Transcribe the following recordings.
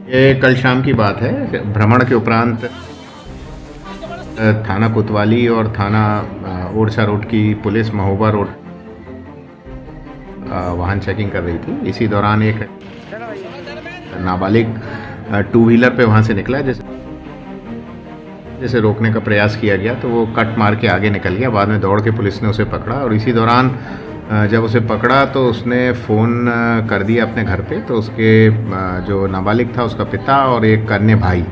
ये कल शाम की बात है। भ्रमण के उपरांत थाना कोतवाली और थाना ओरछा रोड की पुलिस महोबा रोड वाहन चेकिंग कर रही थी। इसी दौरान एक नाबालिग टू व्हीलर पे वहाँ से निकला, जैसे रोकने का प्रयास किया गया तो वो कट मार के आगे निकल गया। बाद में दौड़ के पुलिस ने उसे पकड़ा और इसी दौरान जब उसे पकड़ा तो उसने फ़ोन कर दिया अपने घर पे। तो उसके जो नाबालिग था उसका पिता और एक अन्य भाई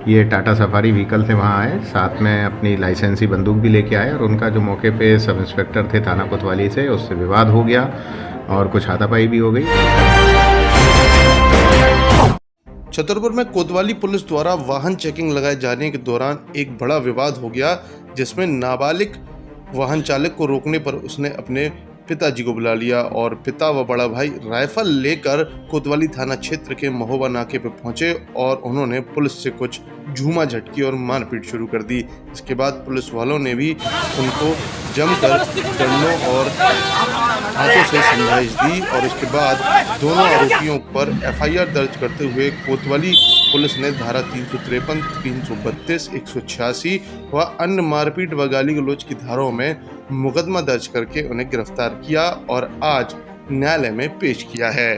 ये टाटा सफारी व्हीकल से वहाँ आए, साथ में अपनी लाइसेंसी बंदूक भी लेके आए और उनका जो मौके पे सब इंस्पेक्टर थे थाना कोतवाली से, उससे विवाद हो गया और कुछ हाथापाई भी हो गई। छतरपुर में कोतवाली पुलिस द्वारा वाहन चेकिंग लगाए जाने के दौरान एक बड़ा विवाद हो गया, जिसमें नाबालिग वाहन चालक को रोकने पर उसने अपने पिताजी को बुला लिया और पिता व बड़ा भाई राइफल लेकर कोतवाली थाना क्षेत्र के महोबा नाके पर पहुंचे और उन्होंने पुलिस से कुछ झूमा झटकी और मारपीट शुरू कर दी। इसके बाद पुलिस वालों ने भी उनको जमकर डंडों और हाथों से समझाइश दी और इसके बाद दोनों आरोपियों पर एफआईआर दर्ज करते हुए कोतवाली पुलिस ने धारा 353, 332, 186 व अन्य मारपीट व गाली गलौज की धाराओं में मुकदमा दर्ज करके उन्हें गिरफ्तार किया और आज न्यायालय में पेश किया है।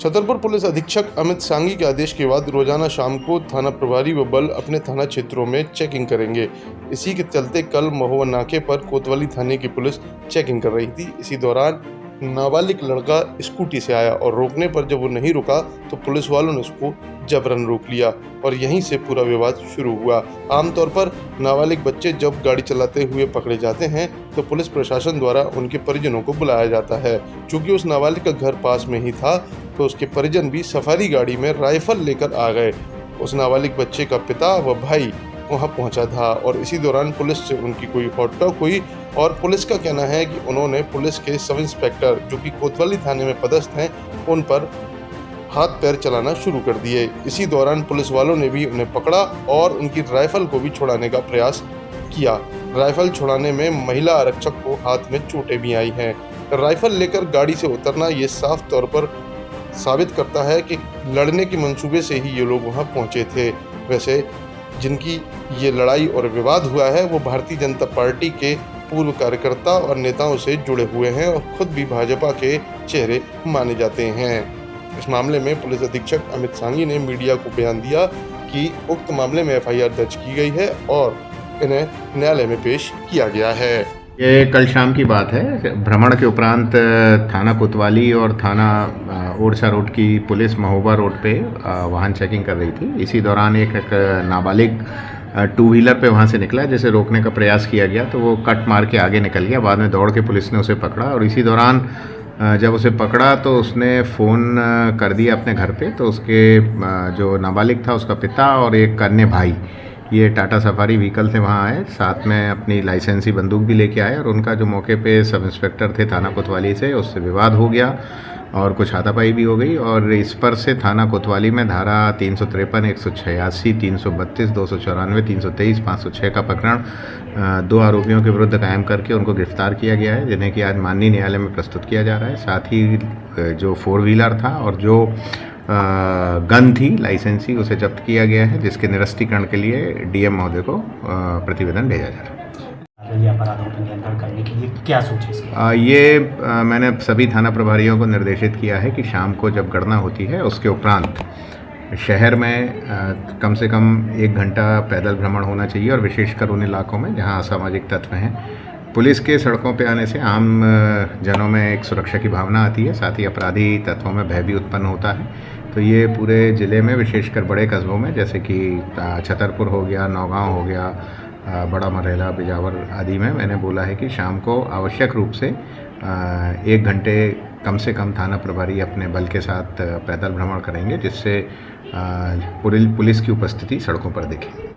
छतरपुर पुलिस अधीक्षक अमित सांगी के आदेश के बाद रोजाना शाम को थाना प्रभारी व बल अपने थाना क्षेत्रों में चेकिंग करेंगे। इसी के चलते कल महोबा नाके पर कोतवाली थाने की पुलिस चेकिंग कर रही थी। इसी दौरान नाबालिग लड़का स्कूटी से आया और रोकने पर जब वो नहीं रुका तो पुलिस वालों ने उसको जबरन रोक लिया और यहीं से पूरा विवाद शुरू हुआ। आमतौर पर नाबालिग बच्चे जब गाड़ी चलाते हुए पकड़े जाते हैं तो पुलिस प्रशासन द्वारा उनके परिजनों को बुलाया जाता है। चूँकि उस नाबालिग का घर पास में ही था तो उसके परिजन भी सफारी गाड़ी में राइफल लेकर आ गए। उस नाबालिग बच्चे का पिता व भाई वहां पहुंचा था और इसी दौरान पुलिस से उनकी कोई हॉटटॉक हुई और पुलिस का कहना है कि उन्होंने पुलिस के सब इंस्पेक्टर जो कि कोतवाली थाने में पदस्थ हैं उन पर हाथ पैर चलाना शुरू कर दिए। इसी दौरान पुलिस वालों ने भी उन्हें पकड़ा और उनकी राइफल को भी छुड़ाने का प्रयास किया। राइफल छुड़ाने में महिला आरक्षक को हाथ में चोटें भी आई हैं। राइफल लेकर गाड़ी से उतरना ये साफ तौर पर साबित करता है कि लड़ने के मंसूबे से ही ये लोग वहां पहुंचे थे। वैसे जिनकी ये लड़ाई और विवाद हुआ है वो भारतीय जनता पार्टी के पूर्व कार्यकर्ता और नेताओं से जुड़े हुए हैं और खुद भी भाजपा के चेहरे माने जाते हैं। इस मामले में पुलिस अधीक्षक अमित सांगी ने मीडिया को बयान दिया कि उक्त मामले में एफआईआर दर्ज की गई है और इन्हें न्यायालय में पेश किया गया है। ये कल शाम की बात है। भ्रमण के उपरांत थाना कोतवाली और थाना ओरछा रोड की पुलिस महोबा रोड पे वाहन चेकिंग कर रही थी। इसी दौरान एक नाबालिग टू व्हीलर पे वहाँ से निकला, जैसे रोकने का प्रयास किया गया तो वो कट मार के आगे निकल गया। बाद में दौड़ के पुलिस ने उसे पकड़ा और इसी दौरान जब उसे पकड़ा तो उसने फ़ोन कर दिया अपने घर पे। तो उसके जो नाबालिग था उसका पिता और एक अन्य भाई ये टाटा सफारी व्हीकल से वहाँ आए, साथ में अपनी लाइसेंसी बंदूक भी लेके आए और उनका जो मौके पे सब इंस्पेक्टर थे थाना कोतवाली से, उससे विवाद हो गया और कुछ हाथापाई भी हो गई और इस पर से थाना कोतवाली में धारा 353, 186, 332, 294, 323, 506 का प्रकरण दो आरोपियों के विरुद्ध कायम करके उनको गिरफ्तार किया गया है, जिन्हें कि आज माननीय न्यायालय में प्रस्तुत किया जा रहा है। साथ ही जो 4 व्हीलर था और जो गन थी लाइसेंसी उसे जब्त किया गया है, जिसके निरस्तीकरण के लिए डीएम महोदय को प्रतिवेदन भेजा जा रहा है। अपराधों पर नियंत्रण करने के लिए क्या सोचे इसमें? ये मैंने सभी थाना प्रभारियों को निर्देशित किया है कि शाम को जब गणना होती है उसके उपरांत शहर में कम से कम 1 घंटा पैदल भ्रमण होना चाहिए और विशेषकर उन इलाकों में जहां असामाजिक तत्व हैं। पुलिस के सड़कों पे आने से आम जनों में एक सुरक्षा की भावना आती है, साथ ही अपराधी तत्वों में भय भी उत्पन्न होता है। तो ये पूरे ज़िले में विशेषकर बड़े कस्बों में जैसे कि छतरपुर हो गया, नौगांव हो गया, बड़ा मरेला, बिजावर आदि में मैंने बोला है कि शाम को आवश्यक रूप से 1 घंटे कम से कम थाना प्रभारी अपने बल के साथ पैदल भ्रमण करेंगे, जिससे पुलिस की उपस्थिति सड़कों पर दिखे।